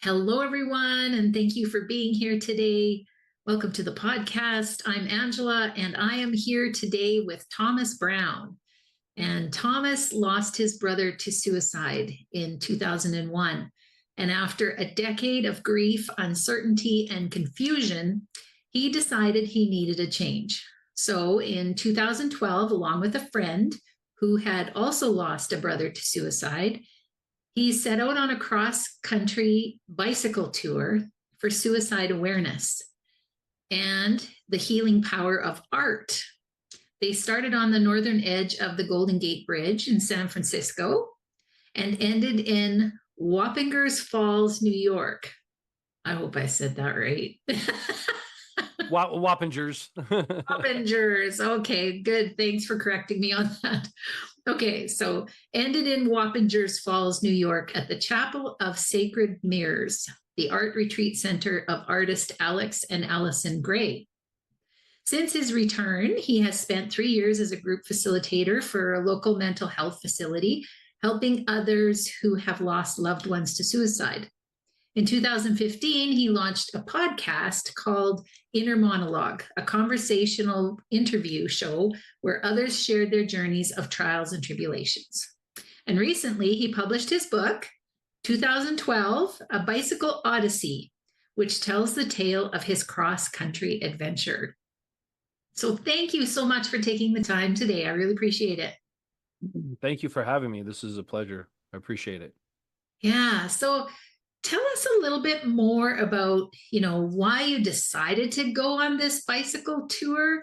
Hello, everyone, and thank you for being here today. Welcome to the podcast. I'm Angela, and I am here today with Thomas Brown. And Thomas lost his brother to suicide in 2001. And after a decade of grief, uncertainty, and confusion, he decided he needed a change. So in 2012, along with a friend who had also lost a brother to suicide, he set out on a cross-country bicycle tour for suicide awareness and the healing power of art. They started on the northern edge of the Golden Gate Bridge in San Francisco and ended in Wappingers Falls, New York. I hope I said that right. Wappingers. Wappingers. Okay, good. Thanks for correcting me on that. Okay, so ended in Wappingers Falls, New York at the Chapel of Sacred Mirrors, the art retreat center of artist Alex and Allison Gray. Since his return, he has spent 3 years as a group facilitator for a local mental health facility, helping others who have lost loved ones to suicide. In 2015, he launched a podcast called Inner Monologue, a conversational interview show where others shared their journeys of trials and tribulations. And recently, he published his book, 2012, A Bicycle Odyssey, which tells the tale of his cross-country adventure. So thank you so much for taking the time today. I really appreciate it. Thank you for having me. This is a pleasure. I appreciate it. Yeah, so tell us a little bit more about, why you decided to go on this bicycle tour,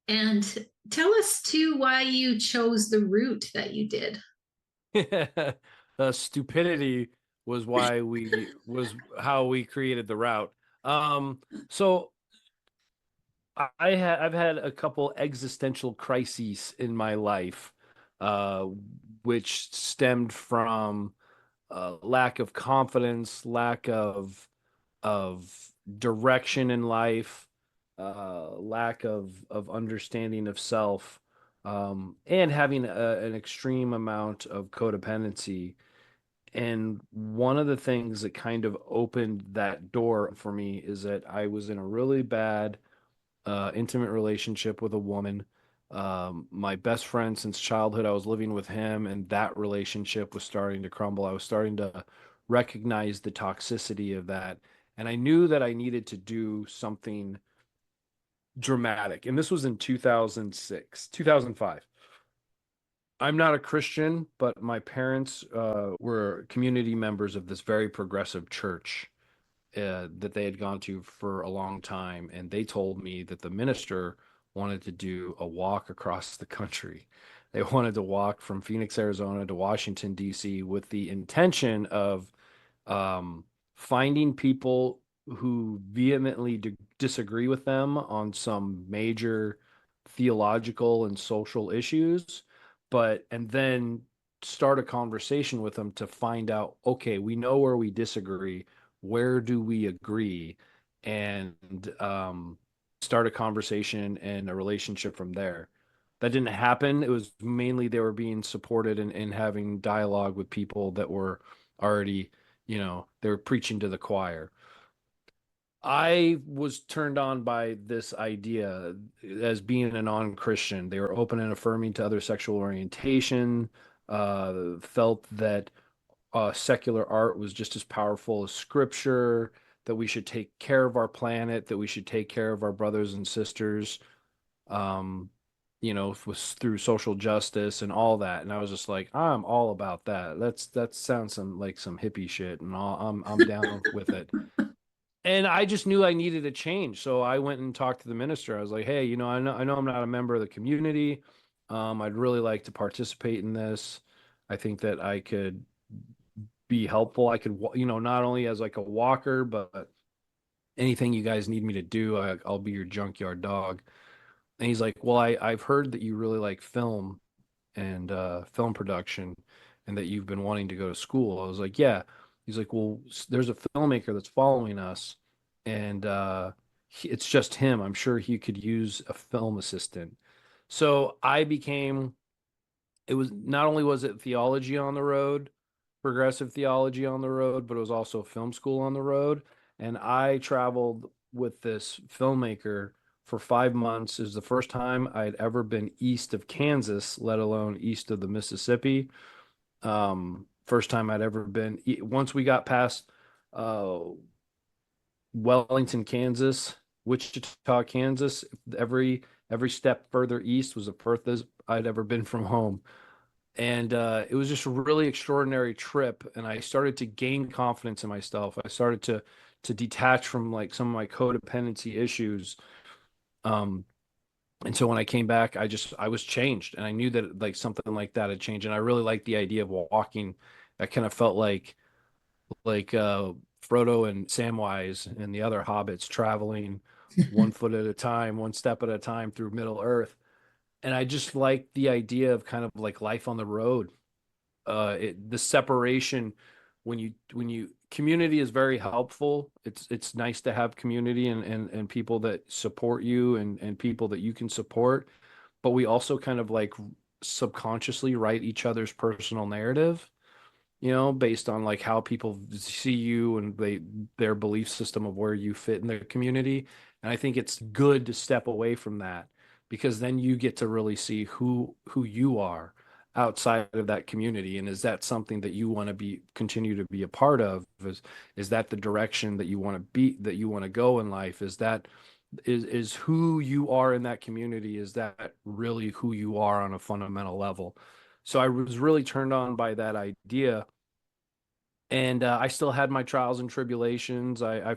and tell us too why you chose the route that you did. Stupidity was how we created the route. So I've had a couple existential crises in my life, which stemmed from lack of confidence, lack of direction in life, lack of understanding of self, and having an extreme amount of codependency. And one of the things that kind of opened that door for me is that I was in a really bad, intimate relationship with a woman. My best friend since childhood, I was living with him, and that relationship was starting to crumble. I was starting to recognize the toxicity of that. And I knew that I needed to do something dramatic. And this was in 2006, 2005. I'm not a Christian, but my parents were community members of this very progressive church that they had gone to for a long time, and they told me that the minister wanted to do a walk across the country. They wanted to walk from Phoenix, Arizona to Washington, D.C. with the intention of finding people who vehemently disagree with them on some major theological and social issues, and then start a conversation with them to find out, okay, we know where we disagree, where do we agree, and start a conversation and a relationship from there. That didn't happen. It was mainly they were being supported and having dialogue with people that were already, they were preaching to the choir. I was turned on by this idea as being a non-Christian. They were open and affirming to other sexual orientation, felt that secular art was just as powerful as scripture, that we should take care of our planet, that we should take care of our brothers and sisters, um, was through social justice and all that. And I was just like, I'm all about that. That sounds like some hippie shit, and I'm down with it. And I just knew I needed a change. So I went and talked to the minister. I was like, hey, I know I'm not a member of the community. I'd really like to participate in this. I think that I could be helpful. I could, not only as like a walker, but anything you guys need me to do, I'll be your junkyard dog. And he's like, well, I've heard that you really like film and film production, and that you've been wanting to go to school. I was like, yeah. He's like, well, there's a filmmaker that's following us, and it's just him. I'm sure he could use a film assistant. So it was not only was it theology on the road, progressive theology on the road, but it was also film school on the road. And I traveled with this filmmaker for 5 months. It was the first time I'd ever been east of Kansas, let alone east of the Mississippi. First time I'd ever been. Once we got past uh, Wellington, Kansas, Wichita, Kansas, every step further east was the furthest I'd ever been from home. And it was just a really extraordinary trip. And I started to gain confidence in myself. I started to detach from like some of my codependency issues. Um, and so when I came back, I was changed, and I knew that like something like that had changed. And I really liked the idea of walking. I kind of felt like Frodo and Samwise and the other hobbits traveling one foot at a time, one step at a time through Middle Earth. And I just like the idea of kind of like life on the road. The separation when you community is very helpful. It's nice to have community and people that support you and people that you can support. But we also kind of like subconsciously write each other's personal narrative, based on like how people see you and their belief system of where you fit in their community. And I think it's good to step away from that, because then you get to really see who you are outside of that community. And is that something that you want to continue to be a part of? Is that the direction that you want to be, that you want to go in life? Is who you are in that community, is that really who you are on a fundamental level? So I was really turned on by that idea. And I still had my trials and tribulations. I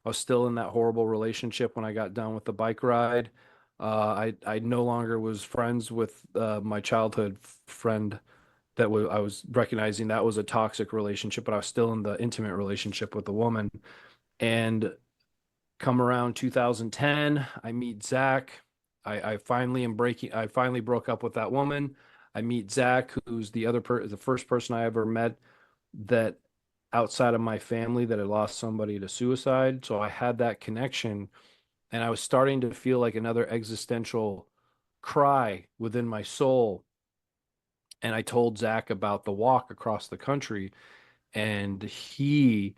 was still in that horrible relationship when I got done with the bike ride. I no longer was friends with my childhood friend I was recognizing that was a toxic relationship, but I was still in the intimate relationship with the woman. And come around 2010, I meet Zach. I finally broke up with that woman. I meet Zach, who's the first person I ever met that outside of my family that had lost somebody to suicide. So I had that connection, and I was starting to feel like another existential cry within my soul. And I told Zach about the walk across the country, and he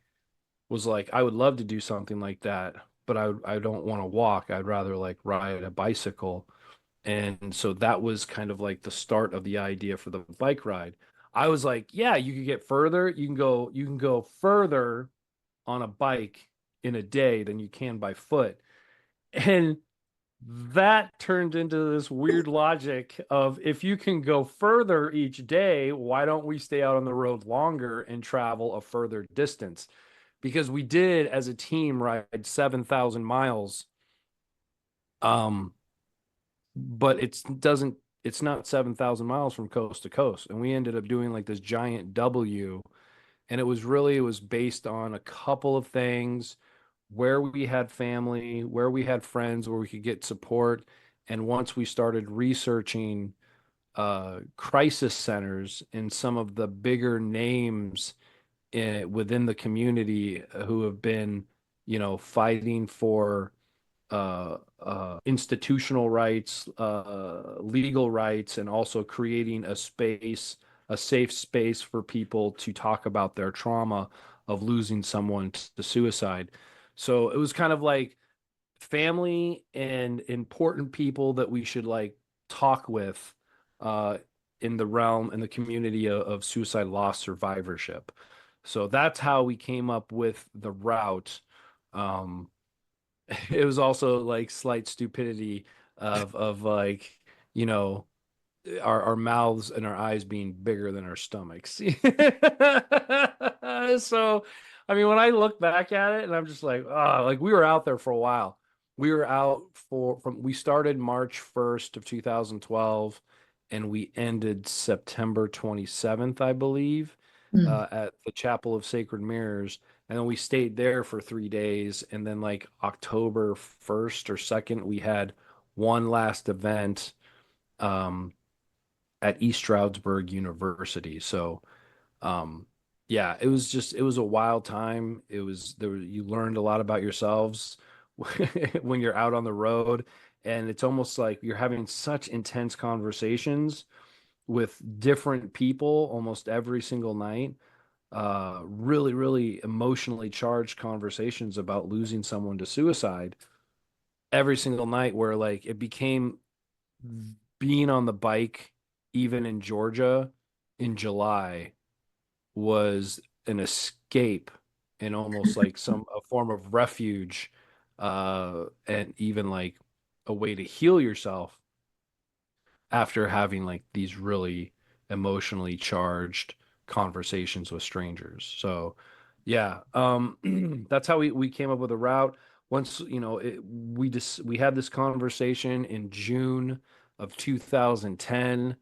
was like, I would love to do something like that, but I don't want to walk. I'd rather like ride a bicycle. And so that was kind of like the start of the idea for the bike ride. I was like, yeah, you can get further. You can go further on a bike in a day than you can by foot. And that turned into this weird logic of, if you can go further each day, why don't we stay out on the road longer and travel a further distance? Because we did as a team ride 7,000 miles. Um, but it's not 7,000 miles from coast to coast. And we ended up doing like this giant W. And it was based on a couple of things: where we had family, where we had friends, where we could get support. And once we started researching crisis centers and some of the bigger names within the community who have been, fighting for institutional rights, legal rights, and also creating a safe space for people to talk about their trauma of losing someone to suicide. So it was kind of like family and important people that we should like talk with uh, in the realm, in the community of suicide loss survivorship. So that's how we came up with the route. Um, it was also like slight stupidity of like, you know our mouths and our eyes being bigger than our stomachs. So I mean, when I look back at it, and I'm just like, oh, like we were out there for a while. We were out we started March 1st of 2012, and we ended September 27th, I believe, Mm. at the Chapel of Sacred Mirrors. And then we stayed there for 3 days. And then like October 1st or 2nd, we had one last event um, at East Stroudsburg University. So um, yeah, it was a wild time. You learned a lot about yourselves when you're out on the road. And it's almost like you're having such intense conversations with different people almost every single night. Really, really emotionally charged conversations about losing someone to suicide every single night, where like it became being on the bike, even in Georgia in July, was an escape and almost like some a form of refuge, and even like a way to heal yourself after having like these really emotionally charged conversations with strangers. So yeah, that's how we came up with a route. Once, we had this conversation in June of 2010.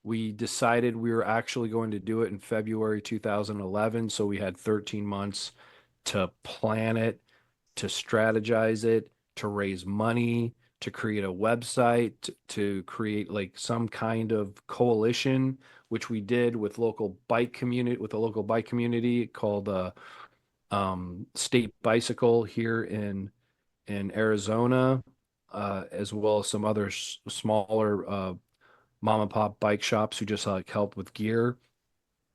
We decided we were actually going to do it in February 2011, so we had 13 months to plan it, to strategize it, to raise money, to create a website, to create like some kind of coalition, which we did with a local bike community called State Bicycle here in Arizona, as well as some other smaller mom and pop bike shops who just like help with gear.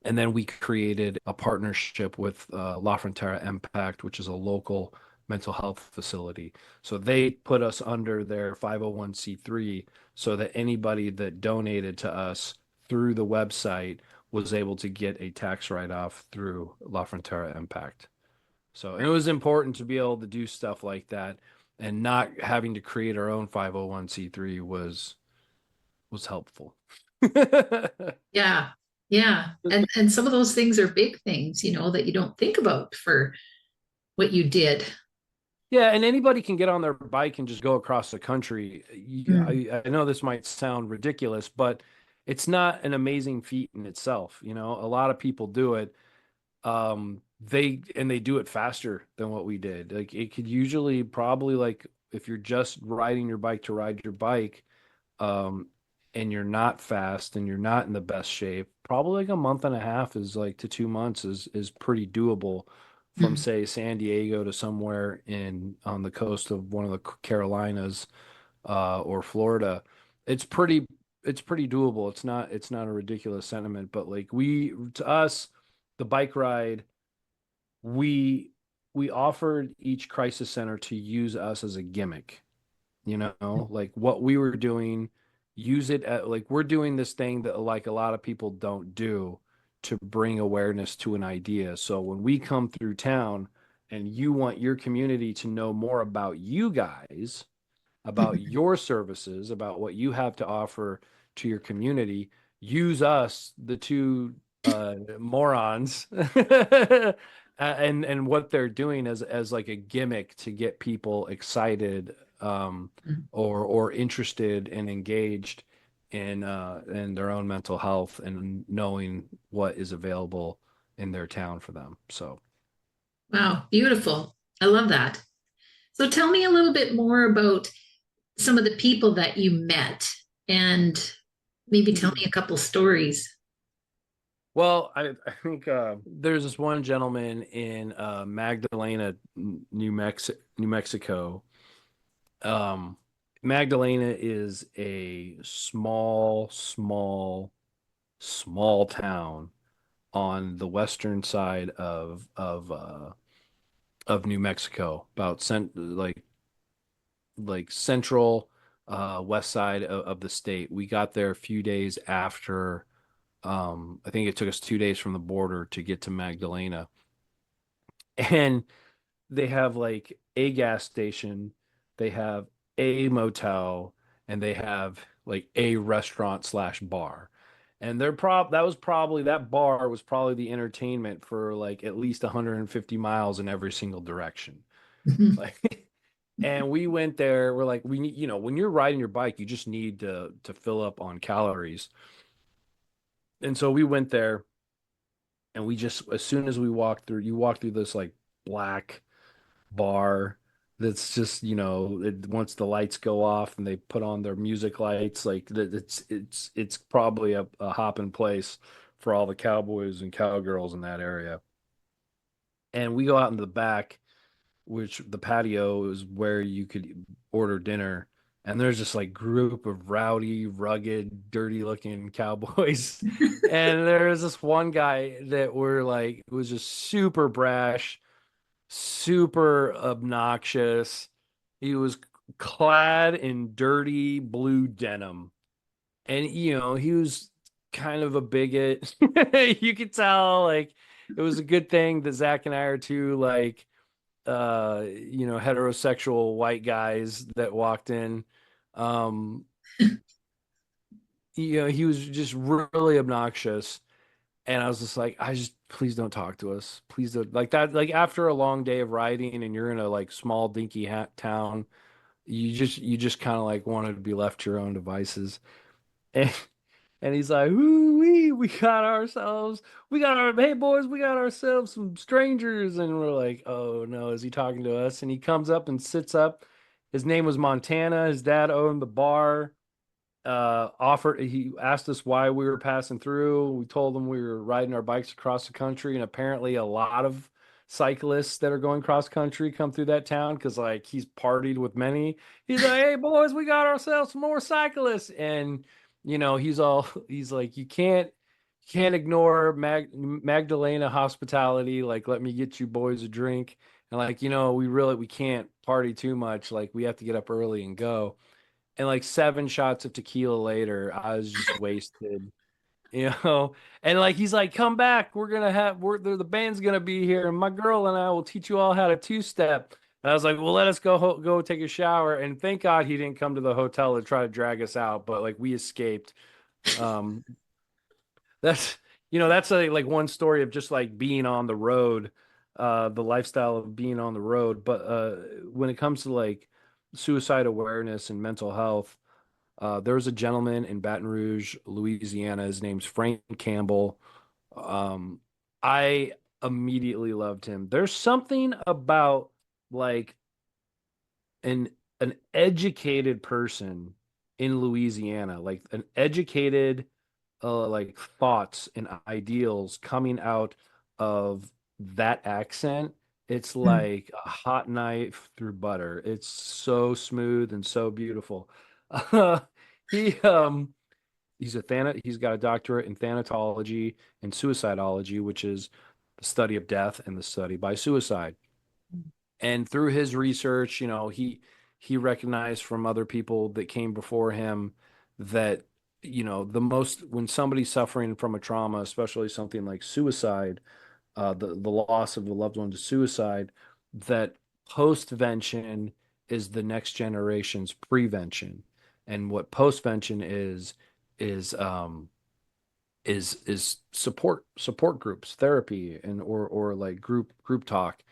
And then we created a partnership with La Frontera Impact, which is a local mental health facility. So they put us under their 501(c)(3) so that anybody that donated to us through the website was able to get a tax write-off through La Frontera Impact. So, and it was important to be able to do stuff like that, and not having to create our own 501(c)(3) was helpful. Yeah. Yeah. And some of those things are big things, that you don't think about for what you did. Yeah, and anybody can get on their bike and just go across the country. Mm. I know this might sound ridiculous, but it's not an amazing feat in itself. A lot of people do it. They do it faster than what we did. Like it could usually probably like if you're just riding your bike to ride your bike, um, and you're not fast and you're not in the best shape, probably like a month and a half is like to 2 months is pretty doable from Mm. say San Diego to somewhere on the coast of one of the Carolinas, or Florida. It's pretty it's pretty doable. It's not a ridiculous sentiment, but like to us, the bike ride, we we offered each crisis center to use us as a gimmick, like what we were doing, use it at, like we're doing this thing that like a lot of people don't do to bring awareness to an idea. So when we come through town and you want your community to know more about you guys, about your services, about what you have to offer to your community, use us, the two morons, and what they're doing as like a gimmick to get people excited, Mm. or interested and engaged in their own mental health and knowing what is available in their town for them. So. Wow, beautiful. I love that. So tell me a little bit more about some of the people that you met and maybe tell me a couple stories. Well, I think there's this one gentleman in Magdalena, New Mexico. Um, Magdalena is a small, small, small town on the western side of New Mexico, about like central west side of the state. We got there a few days after. I think it took us 2 days from the border to get to Magdalena. And they have like a gas station, they have a motel, and they have like a restaurant slash bar. And that bar was probably the entertainment for like at least 150 miles in every single direction. Like, and we went there. We're like, we need, when you're riding your bike, you just need to fill up on calories. And so we went there, and we just, as soon as you walk through this like black bar that's just, once the lights go off and they put on their music lights, like it's probably a hopping place for all the cowboys and cowgirls in that area. And we go out into the back, which the patio is where you could order dinner and there's this like group of rowdy, rugged, dirty looking cowboys. And there's this one guy that were like was just super brash, super obnoxious. He was clad in dirty blue denim. And he was kind of a bigot. You could tell like it was a good thing that Zach and I are two like heterosexual white guys that walked in. Um, he was just really obnoxious. And I was just like, I just please don't talk to us. Please don't like that. Like after a long day of riding and you're in a like small dinky town, you just kind of like wanted to be left to your own devices. And and he's like, ooh, we got our, hey boys, we got ourselves some strangers. And we're like, oh no, is he talking to us? And he comes up and sits up. His name was Montana. His dad owned the bar. He asked us why we were passing through. We told him we were riding our bikes across the country, and apparently a lot of cyclists that are going cross country come through that town because like he's partied with many. He's like, hey boys, we got ourselves some more cyclists. And he's like, you can't ignore Magdalena hospitality. Like, let me get you boys a drink. And like, we can't party too much. Like, we have to get up early and go. And like 7 shots of tequila later, I was just wasted, you know. And like he's like, "Come back, the band's gonna be here, and my girl and I will teach you all how to two-step." And I was like, "Well, let us go take a shower." And thank God he didn't come to the hotel to try to drag us out, but like we escaped. Um, that's that's like one story of just like being on the road, the lifestyle of being on the road. But when it comes to like suicide awareness and mental health. There's a gentleman in Baton Rouge, Louisiana. His name's Frank Campbell. Um, I immediately loved him. There's something about like an an educated person in Louisiana, like an educated like thoughts and ideals coming out of that accent. It's Mm. like a hot knife through butter. It's so smooth and so beautiful. He he's got a doctorate in thanatology and suicidology, which is the study of death and the study by suicide. And through his research, he recognized from other people that came before him that the most when somebody's suffering from a trauma, especially something like suicide, the loss of a loved one to suicide, that postvention is the next generation's prevention. And what postvention is is support groups, therapy, and or like group talk.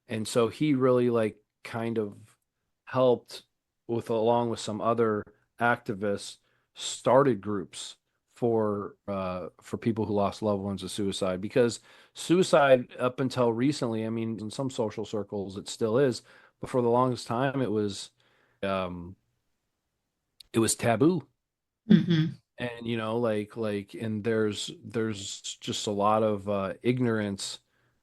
And so he really like kind of helped with along with some other activists started groups for people who lost loved ones to suicide, because suicide up until recently, I mean, in some social circles it still is, but for the longest time um it was taboo. Mhm. And and there's just a lot of ignorance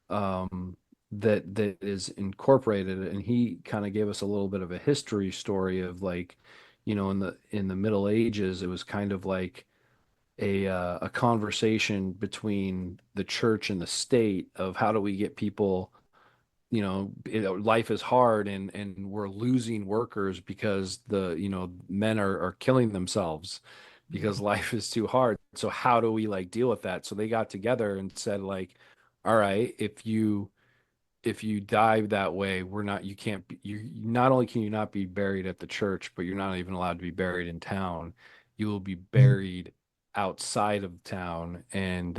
that is incorporated. And he kind of gave us a little bit of a history story of like in the Middle Ages it was kind of like a conversation between the church and the state of how do we get people, life is hard, and we're losing workers because the men are killing themselves because life is too hard. So how do we like deal with that? So they got together and said like, all right, if you die that way, we're not, you can't be, you not only can you not be buried at the church, but you're not even allowed to be buried in town. You will be buried outside of town, and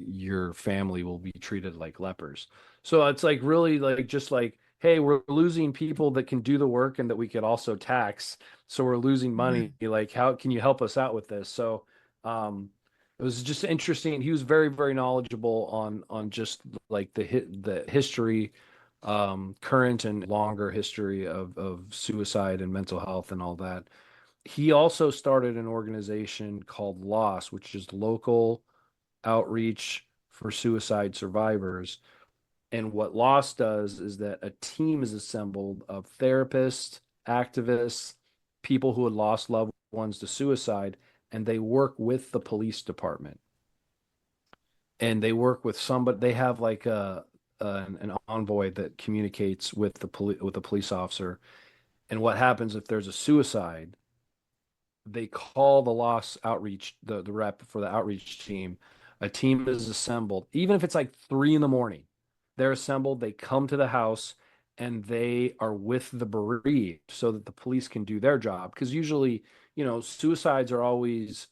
your family will be treated like lepers. So it's like really like just like, hey, we're losing people that can do the work and that we could also tax. So we're losing money. Like, how can you help us out with this? So, it was just interesting. He was very, very knowledgeable on just like the history, current and longer history of suicide and mental health and all that. He also started an organization called LOSS, which is Local Outreach for Suicide Survivors. And what LOSS does is that a team is assembled of therapists, activists, people who had lost loved ones to suicide, and they work with the police department, and they work with somebody. They have like an envoy that communicates with the police officer. And what happens if there's a suicide? They call the loss outreach, the rep for the outreach team. A team is assembled, even if it's like 3 in the morning. They're assembled, they come to the house, and they are with the bereaved so that the police can do their job. Because usually, suicides are always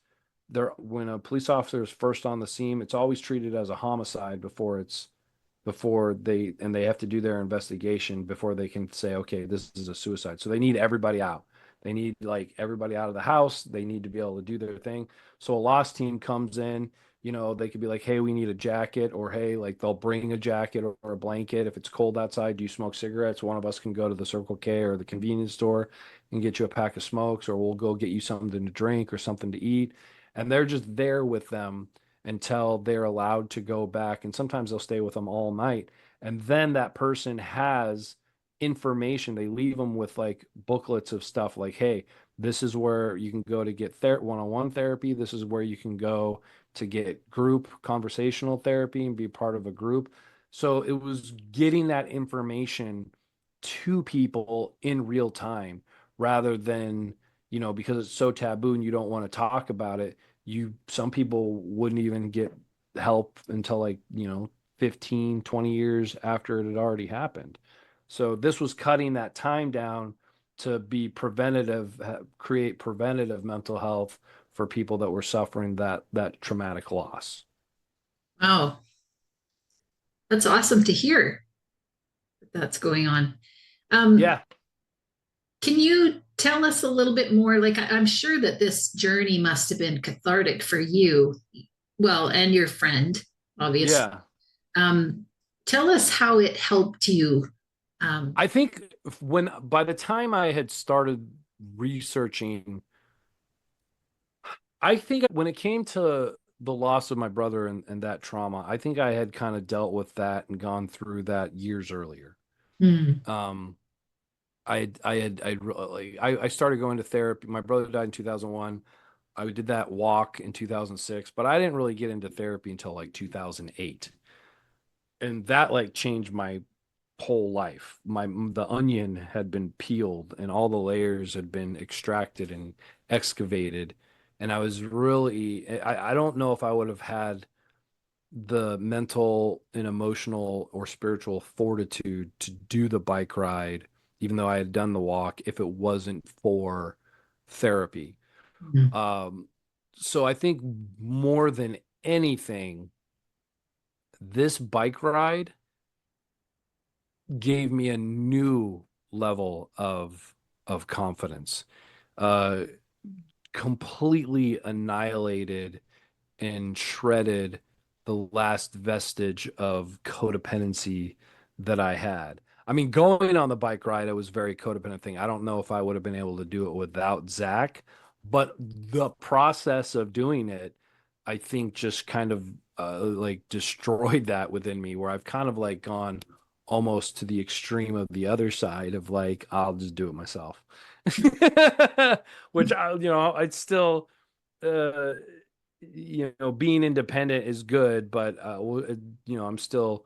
there. When a police officer is first on the scene, it's always treated as a homicide before they have to do their investigation before they can say, okay, this is a suicide. So they need everybody out. They need like everybody out of the house. They need to be able to do their thing. So a loss team comes in, they could be like, hey, we need a jacket, or hey, like they'll bring a jacket or a blanket. If it's cold outside, do you smoke cigarettes? One of us can go to the Circle K or the convenience store and get you a pack of smokes, or we'll go get you something to drink or something to eat. And they're just there with them until they're allowed to go back. And sometimes they'll stay with them all night. And then that person has information. They leave them with like booklets of stuff like, hey, this is where you can go to get one-on-one therapy. This is where you can go to get group conversational therapy and be part of a group. So it was getting that information to people in real time rather than, because it's so taboo and you don't want to talk about it, some people wouldn't even get help until like 15, 20 years after it had already happened. So this was cutting that time down to be preventative, create preventative mental health for people that were suffering that traumatic loss. Wow, that's awesome to hear that that's going on. Um, Yeah. can you tell us a little bit more? Like, I'm sure that this journey must have been cathartic for you, well, and your friend, obviously. Yeah. Um, tell us how it helped you. Um, I think when by the time I had started researching, I think when it came to the loss of my brother and that trauma, I think I had kind of dealt with that and gone through that years earlier. mm, Um, I started going to therapy. My brother died in 2001. I did that walk in 2006, but I didn't really get into therapy until like 2008. And that like changed my whole life. The onion had been peeled and all the layers had been extracted and excavated. And I was really, I don't know if I would have had the mental and emotional or spiritual fortitude to do the bike ride, even though I had done the walk, if it wasn't for therapy. mm, Um, so I think more than anything, this bike ride gave me a new level of confidence. Uh, Completely annihilated and shredded the last vestige of codependency that I had. I mean, going on the bike ride, it was a very codependent thing. I don't know if I would have been able to do it without Zach, but the process of doing it, I think just kind of like destroyed that within me, where I've kind of like gone almost to the extreme of the other side of like, I'll just do it myself. Which I'd still uh being independent is good, but I'm still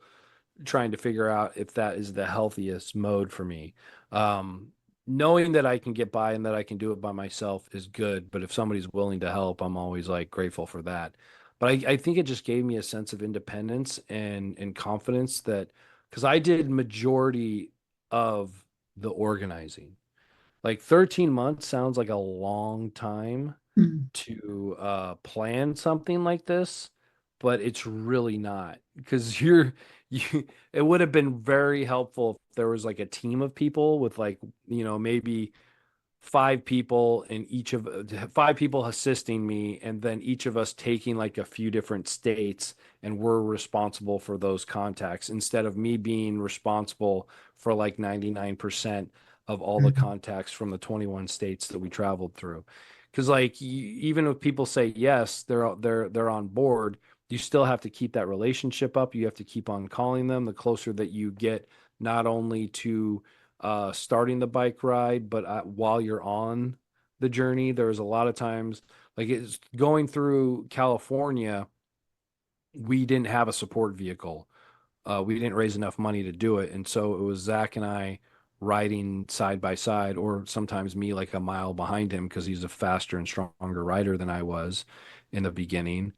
trying to figure out if that is the healthiest mode for me. Um, Knowing that I can get by and that I can do it by myself is good, but if somebody's willing to help, I'm always like grateful for that. But I think it just gave me a sense of independence and confidence that because I did majority of the organizing. Like 13 months sounds like a long time mm, to plan something like this, but it's really not because you it would have been very helpful if there was like a team of people with like maybe 5 people and each of 5 people assisting me and then each of us taking like a few different states and we're responsible for those contacts instead of me being responsible for like 99% of all the mm, contacts from the 21 states that we traveled through. Because like even if people say yes, they're on board, you still have to keep that relationship up. You have to keep on calling them. The closer that you get, not only to starting the bike ride, but while you're on the journey. There was a lot of times, like it's going through California, we didn't have a support vehicle. We didn't raise enough money to do it. And so it was Zach and I riding side by side, or sometimes me like a mile behind him because he's a faster and stronger rider than I was in the beginning.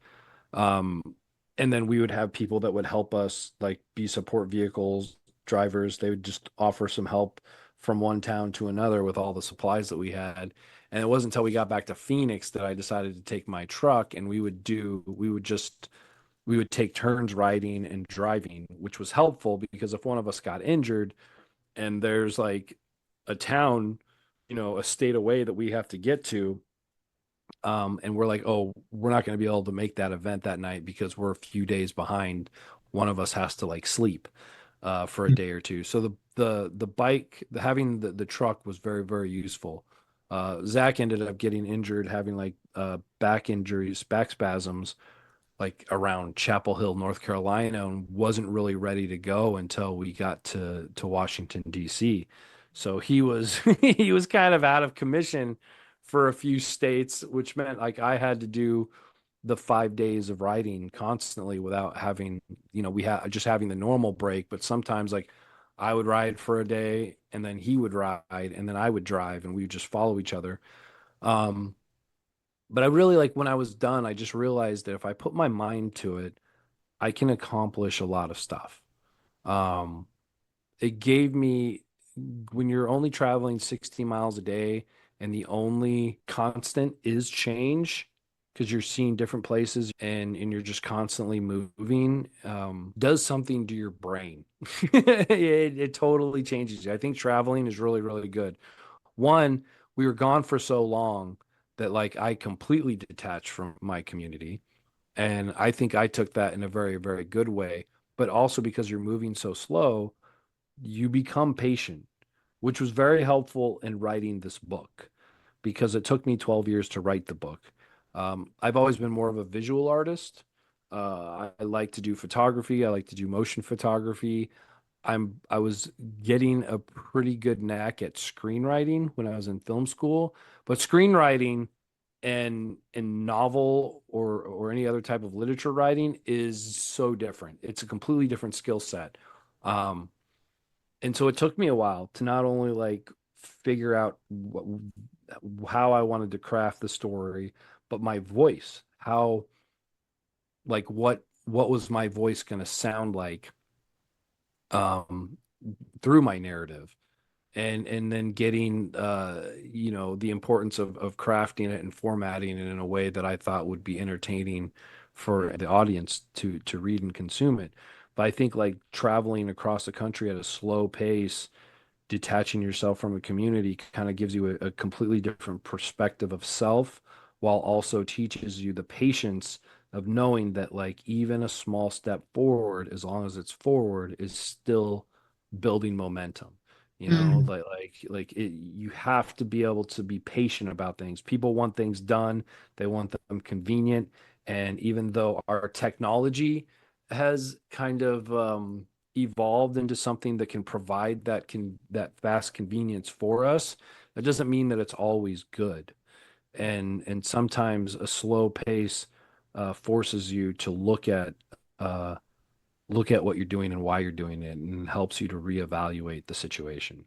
Um, and then we would have people that would help us, like be support vehicles, drivers. They would just offer some help from one town to another with all the supplies that we had. And it wasn't until we got back to Phoenix that I decided to take my truck and we would take turns riding and driving, which was helpful because if one of us got injured and there's like a town, a state away that we have to get to, and we're like, oh, we're not going to be able to make that event that night because we're a few days behind. One of us has to like sleep for a day or two. So the bike, having the truck was very, very useful. Zach ended up getting injured, having like back injuries, back spasms, like around Chapel Hill, North Carolina, and wasn't really ready to go until we got to Washington, D.C. So he was he was kind of out of commission for a few states, which meant like I had to do the 5 days of riding constantly without having, we had just having the normal break, but sometimes like I would ride for a day and then he would ride and then I would drive and we would just follow each other. Um, but I really like when I was done, I just realized that if I put my mind to it, I can accomplish a lot of stuff. Um, it gave me, when you're only traveling 60 miles a day and the only constant is change because you're seeing different places and you're just constantly moving, does something to your brain. It totally changes you. I think traveling is really, really good. One, we were gone for so long that like I completely detached from my community. And I think I took that in a very, very good way. But also because you're moving so slow, you become patient, which was very helpful in writing this book because it took me 12 years to write the book. I've always been more of a visual artist. I like to do photography. I like to do motion photography. I was getting a pretty good knack at screenwriting when I was in film school, but screenwriting and novel or any other type of literature writing is so different. It's a completely different skill set. Um, and so it took me a while to not only like figure out how I wanted to craft the story, but my voice, how like what was my voice going to sound like um through my narrative and then getting the importance of crafting it and formatting it in a way that I thought would be entertaining for the audience to read and consume it. But I think like traveling across the country at a slow pace, detaching yourself from a community kind of gives you a completely different perspective of self while also teaches you the patience of knowing that like even a small step forward, as long as it's forward, is still building momentum. Mm. You have to be able to be patient about things. People want things done, they want them convenient. And even though our technology has kind of evolved into something that can provide that fast convenience for us, that doesn't mean that it's always good. And sometimes a slow pace forces you to uh, look at what you're doing and why you're doing it, and helps you to reevaluate the situation.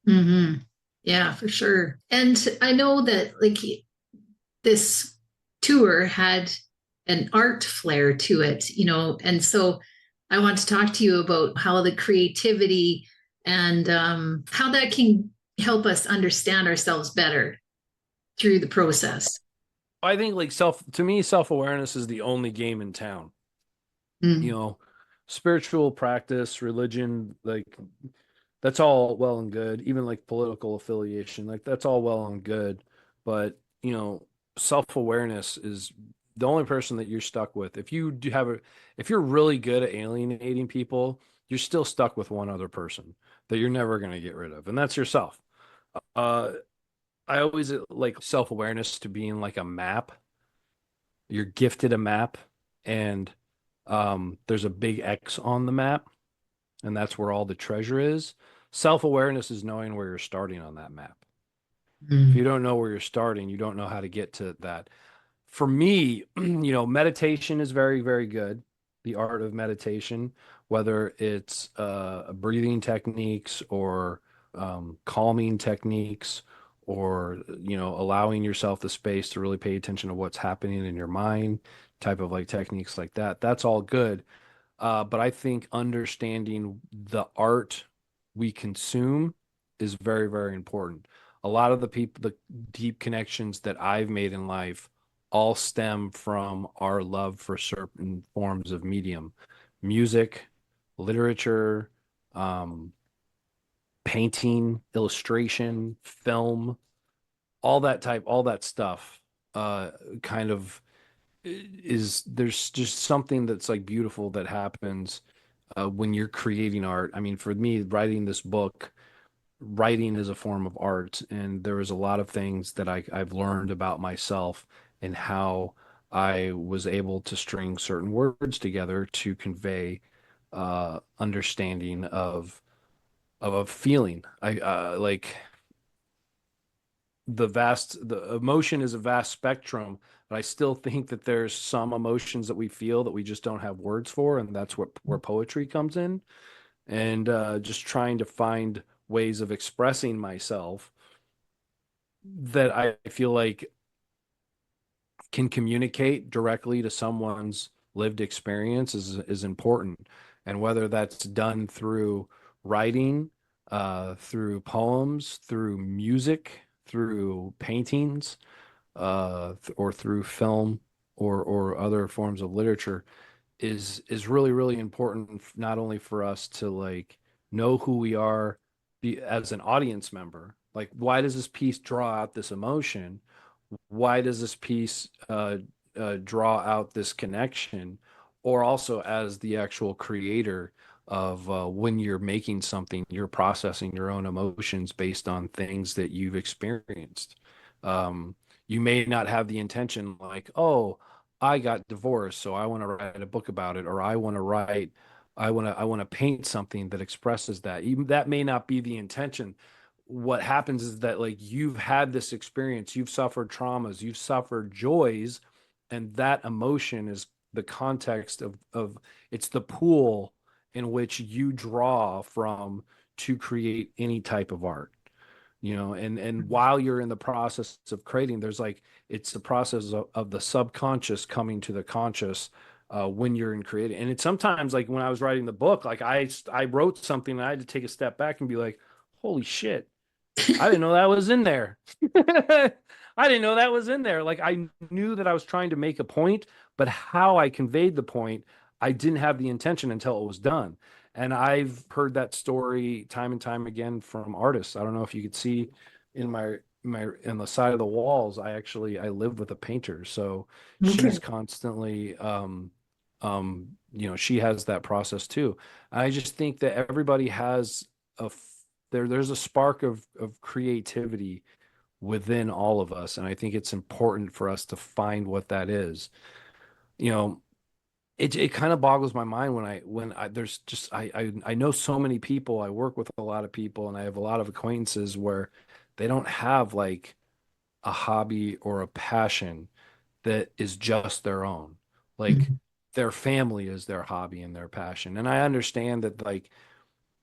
Hmm. Yeah, for sure. And I know that like this tour had an art flair to it, and so I want to talk to you about how the creativity and how that can help us understand ourselves better through the process. I think like to me, self-awareness is the only game in town. You Mm. know, spiritual practice, religion, like that's all well and good. Even like political affiliation, like that's all well and good. But, self-awareness is the only person that you're stuck with. If you're really good at alienating people, you're still stuck with one other person that you're never going to get rid of, and that's yourself. Uh, I always like self-awareness to being like a map. You're gifted a map, and there's a big X on the map, and that's where all the treasure is. Self-awareness is knowing where you're starting on that map. If Mm. you don't know where you're starting, you don't know how to get to that. For me, meditation is very, very good. The art of meditation, whether it's breathing techniques or calming techniques, or allowing yourself the space to really pay attention to what's happening in your mind, type of like techniques like that. That's all good. But I think understanding the art we consume is very, very important. A lot of the people, the deep connections that I've made in life all stem from our love for certain forms of medium, music, literature, um, painting, illustration, film, all that stuff, uh, kind of is there's just something that's like beautiful that happens when you're creating art. I mean, for me, writing this book, writing is a form of art, and there was a lot of things that I've learned about myself and how I was able to string certain words together to convey understanding of a feeling. I like the emotion is a vast spectrum, but I still think that there's some emotions that we feel that we just don't have words for, and that's what where poetry comes in. And just trying to find ways of expressing myself that I feel like can communicate directly to someone's lived experience is important. And whether that's done through writing, through poems, through music, through paintings, or through film or other forms of literature is really, really important, not only for us to like know who we are as an audience member, like why does this piece draw out this emotion, why does this piece draw out this connection, or also as the actual creator of when you're making something, you're processing your own emotions based on things that you've experienced. Um, you may not have the intention like, oh, I got divorced, so I want to write a book about it, or I want to paint something that expresses that. Even that may not be the intention. What happens is that like you've had this experience, you've suffered traumas, you've suffered joys, and that emotion is the context of it's the pool in which you draw from to create any type of art. And while you're in the process of creating, there's like it's the process of the subconscious coming to the conscious when you're in creating. And it's sometimes like when I was writing the book, like I wrote something and I had to take a step back and be like, holy shit, I didn't know that was in there. I didn't know that was in there. Like I knew that I was trying to make a point, but how I conveyed the point, I didn't have the intention until it was done. And I've heard that story time and time again from artists. I don't know if you could see in my in the side of the walls, I live with a painter. So she's Okay. constantly she has that process too. I just think that everybody has there's a spark of creativity within all of us, and I think it's important for us to find what that is. You know, it kind of boggles my mind when I there's just I know so many people, I work with a lot of people, and I have a lot of acquaintances where they don't have like a hobby or a passion that is just their own. Like Mhm. their family is their hobby and their passion. And I understand that like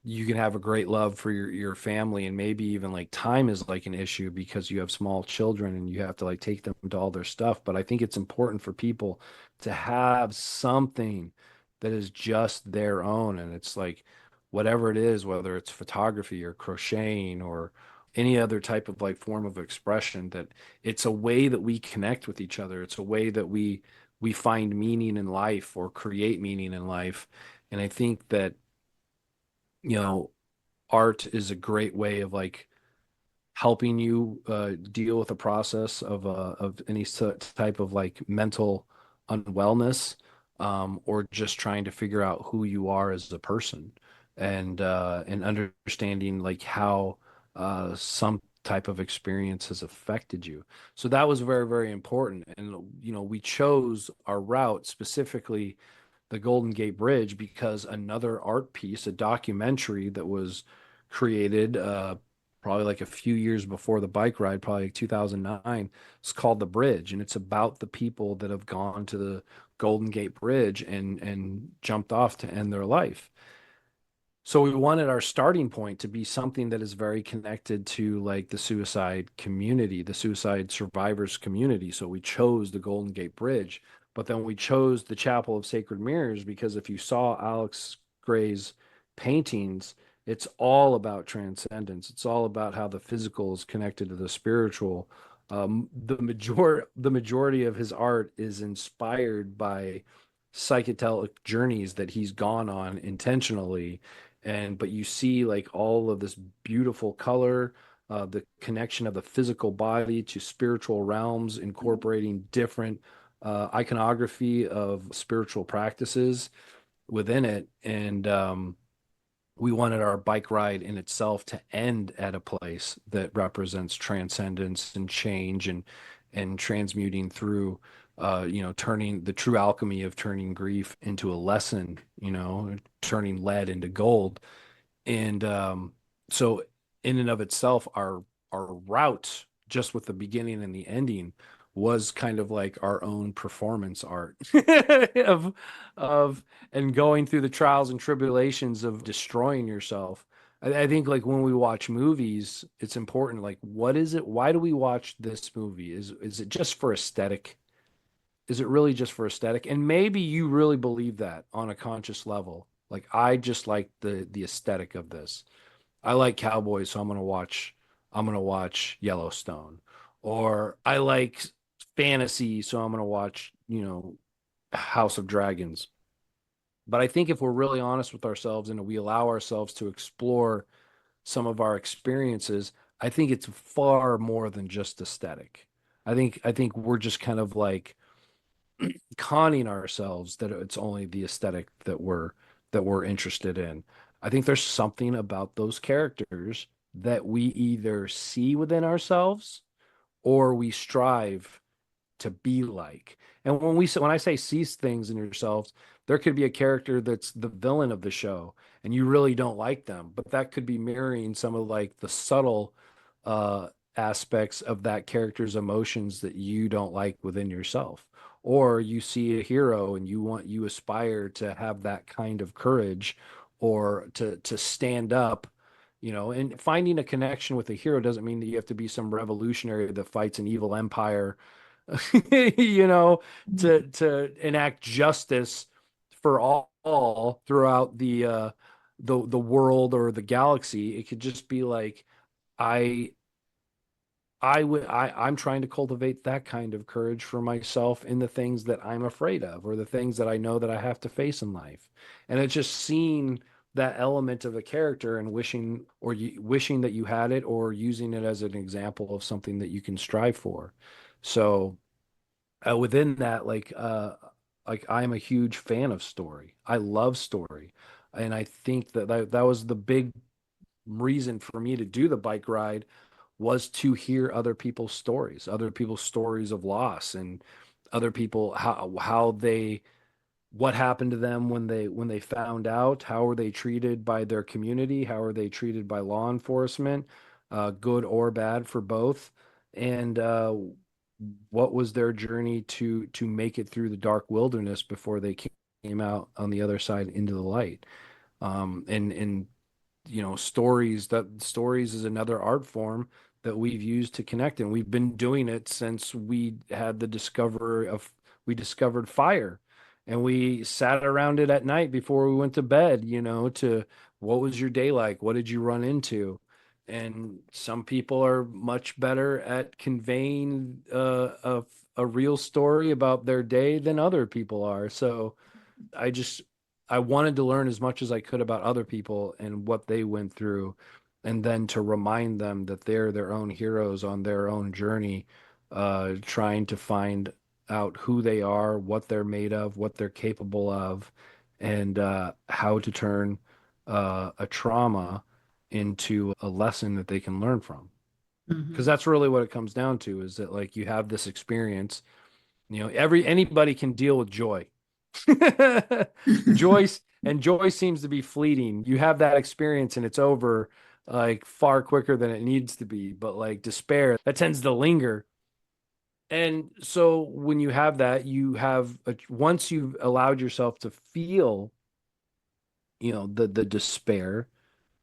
you can have a great love for your family, and maybe even like time is like an issue because you have small children and you have to like take them to all their stuff. But I think it's important for people to have something that is just their own, and it's like whatever it is, whether it's photography or crocheting or any other type of like form of expression, that it's a way that we connect with each other. It's a way that we find meaning in life or create meaning in life. And I think that you know art is a great way of like helping you deal with the process of any type of like mental unwellness, or just trying to figure out who you are as a person, and understanding like how some type of experience has affected you. So that was very, very important. And we chose our route, specifically the Golden Gate Bridge, because another art piece, a documentary that was created, probably like a few years before the bike ride, probably like 2009. It's called The Bridge, and it's about the people that have gone to the Golden Gate Bridge and jumped off to end their life. So we wanted our starting point to be something that is very connected to like the suicide community, the suicide survivors community. So we chose the Golden Gate Bridge, but then we chose the Chapel of Sacred Mirrors because if you saw Alex Gray's paintings, it's all about transcendence. It's all about how the physical is connected to the spiritual. The majority of his art is inspired by psychedelic journeys that he's gone on intentionally, and but you see like all of this beautiful color, the connection of the physical body to spiritual realms, incorporating different iconography of spiritual practices within it. And we wanted our bike ride in itself to end at a place that represents transcendence and change, and transmuting through turning the true alchemy of turning grief into a lesson, turning lead into gold. And so in and of itself, our route, just with the beginning and the ending, was kind of like our own performance art of of and going through the trials and tribulations of destroying yourself. I think like when we watch movies, it's important, like what is it? Why do we watch this movie? Is it just for aesthetic? Is it really just for aesthetic? And maybe you really believe that on a conscious level. Like I just like the aesthetic of this. I like cowboys, so I'm gonna watch Yellowstone. Or I like fantasy, so I'm gonna watch, House of Dragons. But I think if we're really honest with ourselves and we allow ourselves to explore some of our experiences, I think it's far more than just aesthetic. I think we're just kind of like conning ourselves that it's only the aesthetic that we're interested in. I think there's something about those characters that we either see within ourselves or we strive to be like. And when I say see things in yourselves, there could be a character that's the villain of the show and you really don't like them, but that could be mirroring some of like the subtle uh aspects of that character's emotions that you don't like within yourself. Or you see a hero and you aspire to have that kind of courage, or to stand up, and finding a connection with a hero doesn't mean that you have to be some revolutionary that fights an evil empire you know, to enact justice for all throughout the world or the galaxy. It could just be like I I'm trying to cultivate that kind of courage for myself in the things that I'm afraid of, or the things that I know that I have to face in life. And it's just seeing that element of a character and wishing that you had it, or using it as an example of something that you can strive for. So within that, like I'm a huge fan of story. I love story, and I think that was the big reason for me to do the bike ride, was to hear other people's stories of loss, and other people how they what happened to them when they found out, how were they treated by their community, how were they treated by law enforcement, good or bad for both, and what was their journey to make it through the dark wilderness before they came out on the other side into the light. And stories is another art form that we've used to connect, and we've been doing it since we discovered fire, and we sat around it at night before we went to bed, to what was your day like, what did you run into. And some people are much better at conveying a real story about their day than other people are. So I just I wanted to learn as much as I could about other people and what they went through, and then to remind them that they're their own heroes on their own journey, trying to find out who they are, what they're made of, what they're capable of, and how to turn a trauma into a lesson that they can learn from. Because Mhm. that's really what it comes down to, is that like you have this experience, anybody can deal with joy. joy joy seems to be fleeting. You have that experience and it's over. like far quicker than it needs to be. But like despair, that tends to linger. And so when you have that, once you've allowed yourself to feel, the despair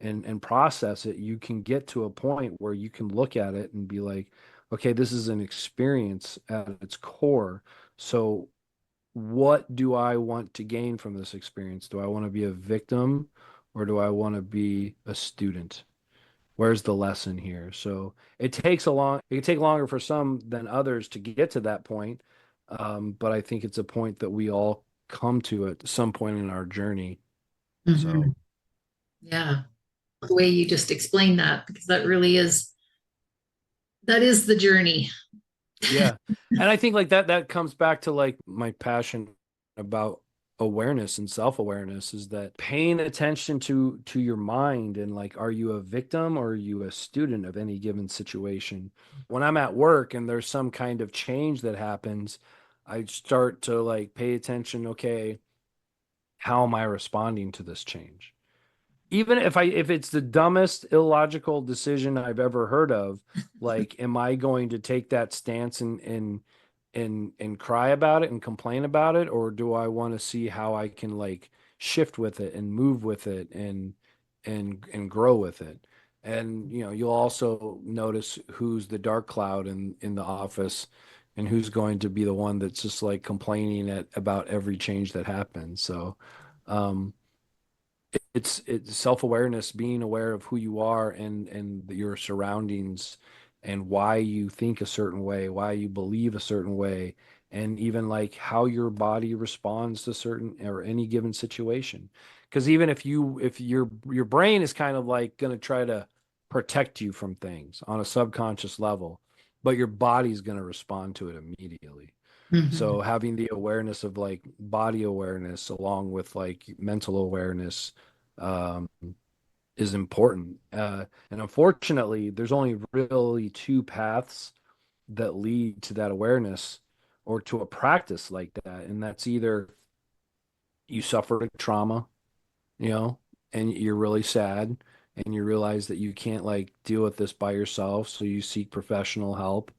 and process it, you can get to a point where you can look at it and be like, okay, this is an experience at its core. So what do I want to gain from this experience? Do I want to be a victim or do I want to be a student? Where's the lesson here? So it can take longer for some than others to get to that point. But I think it's a point that we all come to at some point in our journey. Hmm. So Yeah. The way you just explained that, because that is the journey. yeah. And I think like that comes back to like my passion about awareness and self-awareness is that paying attention to your mind and like are you a victim or are you a student of any given situation? When I'm at work and there's some kind of change that happens, I start to like pay attention, okay, how am I responding to this change? Even if it's the dumbest illogical decision I've ever heard of, like am I going to take that stance and cry about it and complain about it, or do I want to see how I can like shift with it and move with it and grow with it? And you'll also notice who's the dark cloud in the office and who's going to be the one that's just like complaining about every change that happens. So um it's self-awareness, being aware of who you are and your surroundings and why you think a certain way, why you believe a certain way, and even like how your body responds to certain or any given situation. Because even if your brain is kind of like going to try to protect you from things on a subconscious level, but your body's going to respond to it immediately. Hmm. So having the awareness of like body awareness along with like mental awareness um, is important. And unfortunately, there's only really two paths that lead to that awareness or to a practice like that. And that's either you suffered a trauma, you know, and you're really sad and you realize that you can't like deal with this by yourself, so you seek professional help,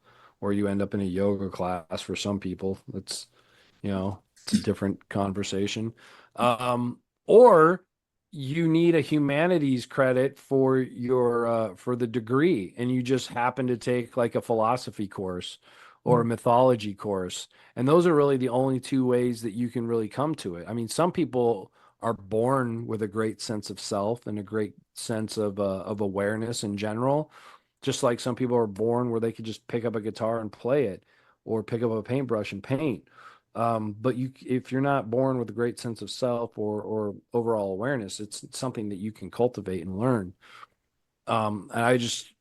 or you end up in a yoga class for some people. It's a different conversation. Um, or you need a humanities credit for the degree, and you just happen to take like a philosophy course or a mythology course. And those are really the only two ways that you can really come to it. I mean, some people are born with a great sense of self and a great sense of awareness in general. Just like some people are born where they could just pick up a guitar and play it, or pick up a paintbrush and paint. But if you're not born with a great sense of self or overall awareness, it's something that you can cultivate and learn. And I just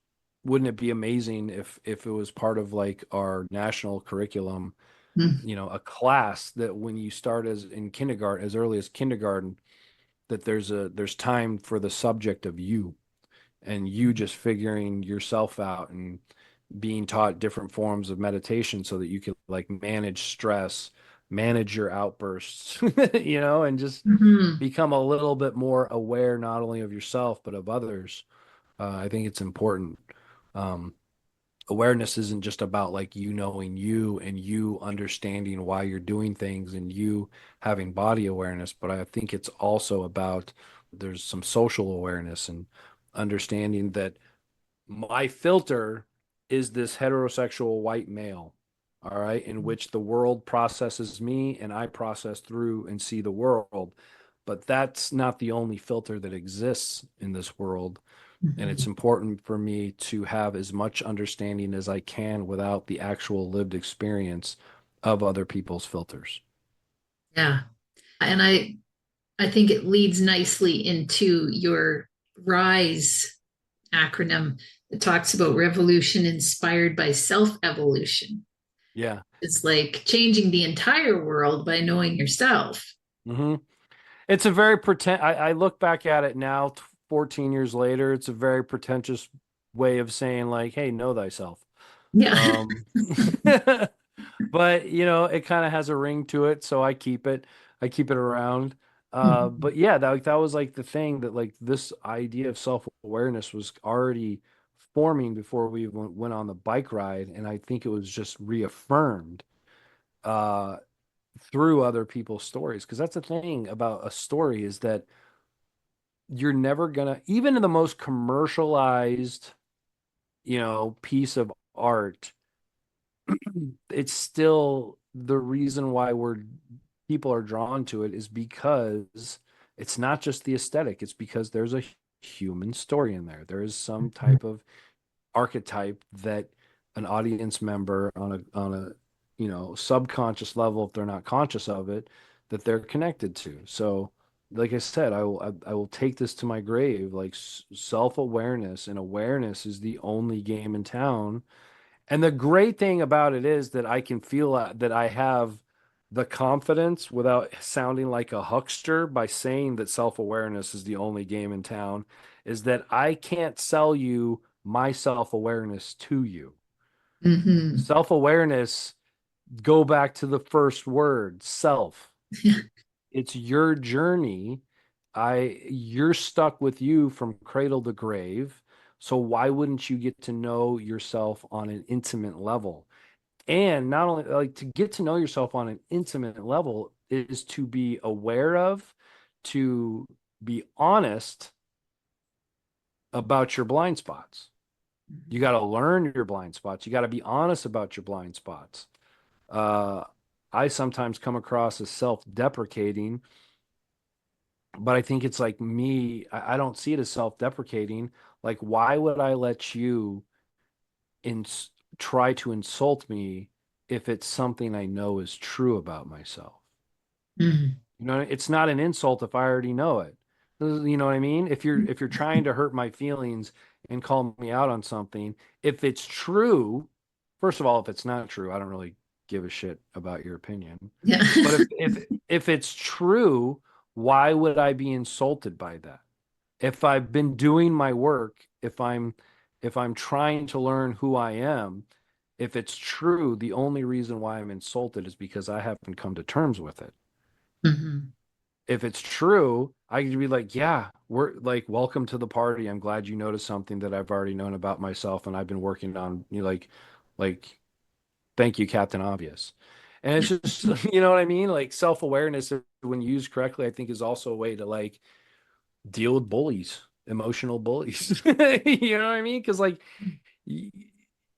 wouldn't it be amazing if it was part of like our national curriculum, a class that when you start as in kindergarten, as early as kindergarten, that there's time for the subject of you and you just figuring yourself out and being taught different forms of meditation so that you can like manage stress, manage your outbursts, and just Hmm. become a little bit more aware not only of yourself but of others. I think it's important. Um, Awareness isn't just about like you knowing you and you understanding why you're doing things and you having body awareness, but I think it's also about there's some social awareness and understanding that my filter is this heterosexual white male, all right, in which the world processes me and I process through and see the world. But that's not the only filter that exists in this world. And it's Hmm. important for me to have as much understanding as I can without the actual lived experience of other people's filters. Yeah. And I think it leads nicely into your RISE acronym that talks about revolution inspired by self-evolution. Yeah. It's like changing the entire world by knowing yourself. Hmm. It's a very I look back at it now, 14 years later, it's a very pretentious way of saying like, hey, know thyself. Yeah. Um, but it kind of has a ring to it, so I keep it around. Mhm. But yeah, that was like the thing that like this idea of self-awareness was already forming before we went on the bike ride, and I think it was just reaffirmed uh through other people's stories. Because that's the thing about a story is that you're never gonna, even in the most commercialized, piece of art, it's still the reason why people are drawn to it is because it's not just the aesthetic, it's because there's a human story in there. There is some type of archetype that an audience member on a subconscious level, if they're not conscious of it, that they're connected to. So like I said, I will take this to my grave. Like self-awareness and awareness is the only game in town. And the great thing about it is that I can feel that I have the confidence without sounding like a huckster by saying that self-awareness is the only game in town, is that I can't sell you my self-awareness to you. Mhm. Self-awareness, go back to the first word, self. It's your journey. You're stuck with you from cradle to grave. So why wouldn't you get to know yourself on an intimate level? And not only like to get to know yourself on an intimate level is to be aware of, to be honest about your blind spots. You got to learn your blind spots. You got to be honest about your blind spots. Uh, I sometimes come across as self-deprecating, but I think it's like me. I don't see it as self-deprecating. Like, why would I let you ins try to insult me if it's something I know is true about myself? Mhm. It's not an insult if I already know it. You know what I mean? If you're trying to hurt my feelings and call me out on something, if it's true, first of all, if it's not true, I don't really give a shit about your opinion. Yeah. But if it's true, why would I be insulted by that? If I've been doing my work, if I'm trying to learn who I am, if it's true, the only reason why I'm insulted is because I haven't come to terms with it. Mhm. If it's true, I could be like, yeah, we're like, welcome to the party. I'm glad you noticed something that I've already known about myself and I've been working on, like, thank you, Captain Obvious. And it's just, you know what I mean? Like self-awareness, when used correctly, I think is also a way to like deal with bullies, emotional bullies. You know what I mean? Because like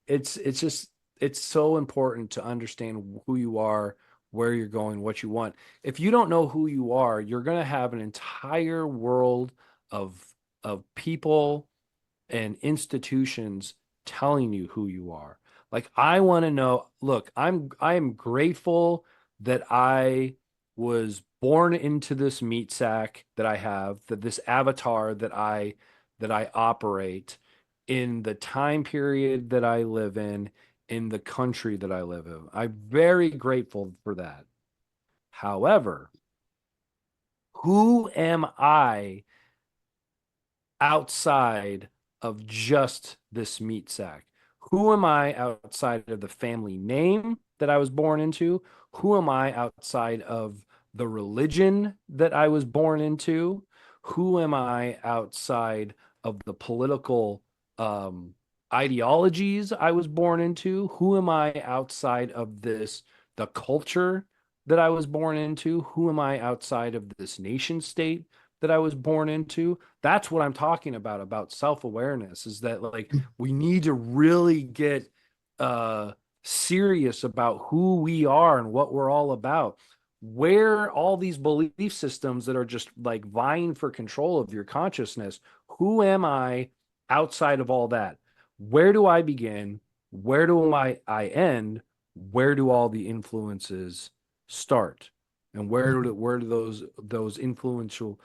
it's just it's so important to understand who you are, where you're going, what you want. If you don't know who you are, you're going to have an entire world of people and institutions telling you who you are. Like I want to know, look, I am grateful that I was born into this meat sack that I have, that this avatar that I operate in the time period that I live in the country that I live in. I'm very grateful for that. However, who am I outside of just this meat sack? Who am I outside of the family name that I was born into? Who am I outside of the religion that I was born into? Who am I outside of the political um, ideologies I was born into? Who am I outside of the culture that I was born into? Who am I outside of this nation state that I was born into? That's what I'm talking about self-awareness, is that like we need to really get uh serious about who we are and what we're all about. Where all these belief systems that are just like vying for control of your consciousness, who am I outside of all that? Where do I begin? Where do I end? Where do all the influences start? And where do those influential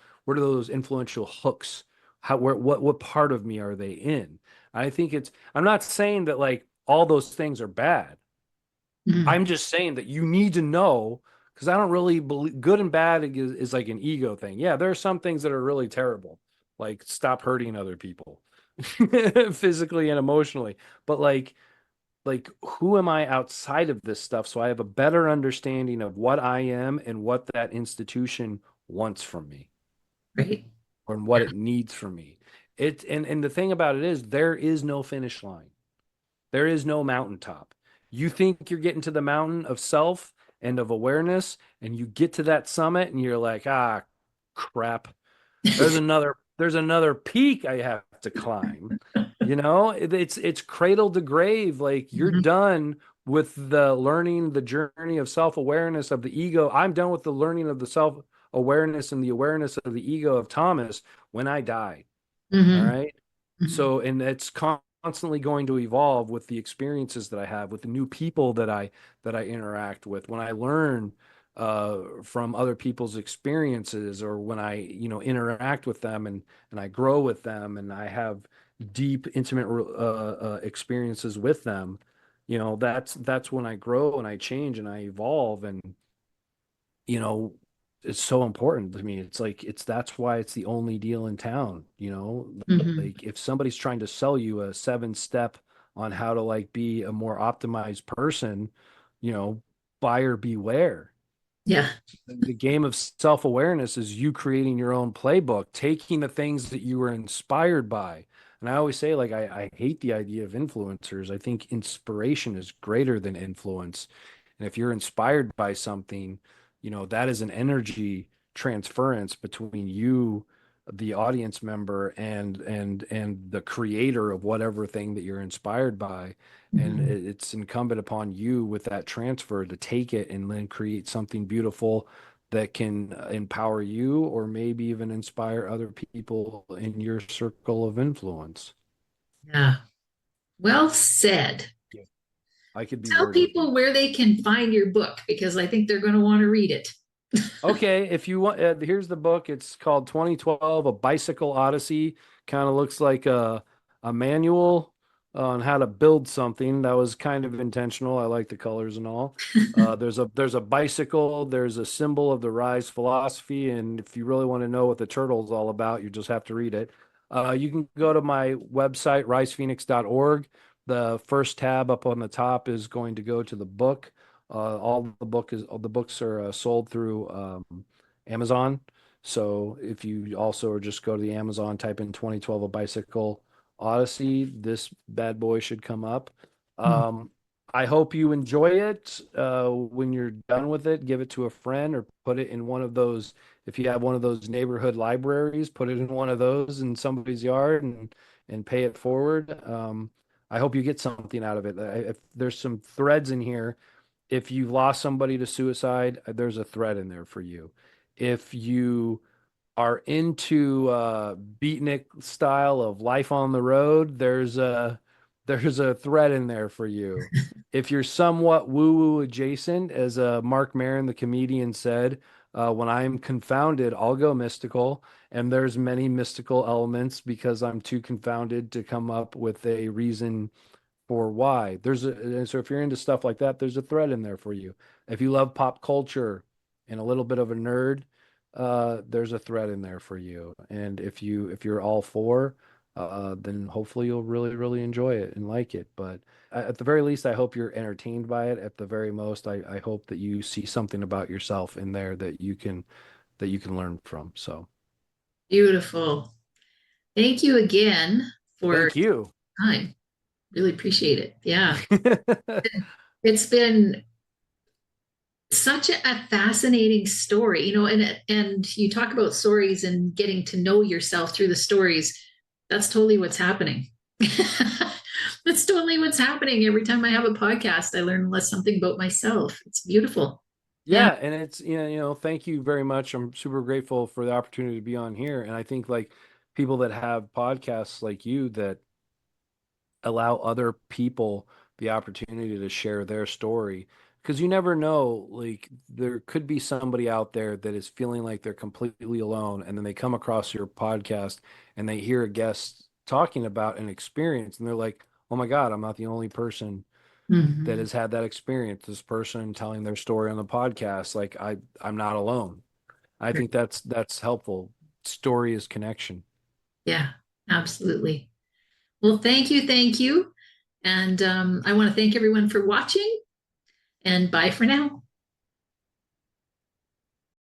hooks, what part of me are they in? I think I'm not saying that like all those things are bad. Mhm. I'm just saying that you need to know, because I don't really believe good and bad is like an ego thing. Yeah, there are some things that are really terrible, like stop hurting other people physically and emotionally. But like who am I outside of this stuff, so I have a better understanding of what I am and what that institution wants from me Right. or what it needs from me. And the thing about it is there is no finish line. There is no mountaintop. You think you're getting to the mountain of self and of awareness, and you get to that summit and you're like, ah, crap. There's another peak I have to climb. It's cradle to grave. Like you're Mhm. done with the learning, the journey of self-awareness of the ego. I'm done with the learning of the self-awareness and the awareness of the ego of Thomas when I die. All Mhm. right. Mhm. So, and it's constantly going to evolve with the experiences that I have, with the new people that I interact with. When I learn from other people's experiences, or when I, interact with them and I grow with them, and I have deep, intimate experiences with them, that's when I grow and I change and I evolve. And you know, it's so important to me. It's like that's why it's the only deal in town. Mhm. Like if somebody's trying to sell you a 7 step on how to like be a more optimized person, you know, buyer beware. Yeah. The game of self-awareness is you creating your own playbook, taking the things that you were inspired by. And I always say, like, I hate the idea of influencers. I think inspiration is greater than influence. And if you're inspired by something, that is an energy transference between you, the audience member, and the creator of whatever thing that you're inspired by. And Mhm. it's incumbent upon you with that transfer to take it and then create something beautiful that can empower you or maybe even inspire other people in your circle of influence. Yeah. Well said. Yeah. I could be Tell wordy. people where they can find your book because I think they're going to want to read it. Okay, if you want, here's the book. It's called 2012, A Bicycle Odyssey. Kind of looks like a manual on how to build something. That was kind of intentional. I like the colors and all. There's a bicycle. There's a symbol of the rise philosophy, and if you really want to know what the turtle's all about, you just have to read it. You can go to my website, risephoenix.org. The first tab up on the top is going to go to the book. All the books are sold through Amazon. So if you also just go to the Amazon, type in 2012 A Bicycle Odyssey, this bad boy should come up. Um, I hope you enjoy it. When you're done with it, give it to a friend or put it in one of those. If you have one of those neighborhood libraries, put it in one of those in somebody's yard and pay it forward. I hope you get something out of it. If there's some threads in here, if you've lost somebody to suicide, there's a thread in there for you. If you are into beatnik style of life on the road, there's a thread in there for you. If you're somewhat woo-woo adjacent, as Mark Maron, the comedian, said, when I'm confounded, I'll go mystical. And there's many mystical elements because I'm too confounded to come up with a reason for why. So if you're into stuff like that, there's a thread in there for you. If you love pop culture and a little bit of a nerd, there's a thread in there for you. And if you're all for, then hopefully you'll really, really enjoy it and like it. But at the very least, I hope you're entertained by it. At the very most, I hope that you see something about yourself in there that you can learn from. So Beautiful. Thank you again for thank you. time. Really appreciate it. Yeah. It's been such a fascinating story, and you talk about stories and getting to know yourself through the stories. That's totally what's happening. That's totally what's happening. Every time I have a podcast, I learn less something about myself. It's beautiful. Yeah. Yeah, and it's thank you very much. I'm super grateful for the opportunity to be on here. And I think like people that have podcasts like you that allow other people the opportunity to share their story, because you never know, like there could be somebody out there that is feeling like they're completely alone, and then they come across your podcast and they hear a guest talking about an experience, and they're like, "Oh my God, I'm not the only person that Mhm. has had that experience, this person telling their story on the podcast, like I'm not alone." I think that's helpful. Story is connection. Yeah, absolutely. Well, thank you. Thank you. And I want to thank everyone for watching, and bye for now.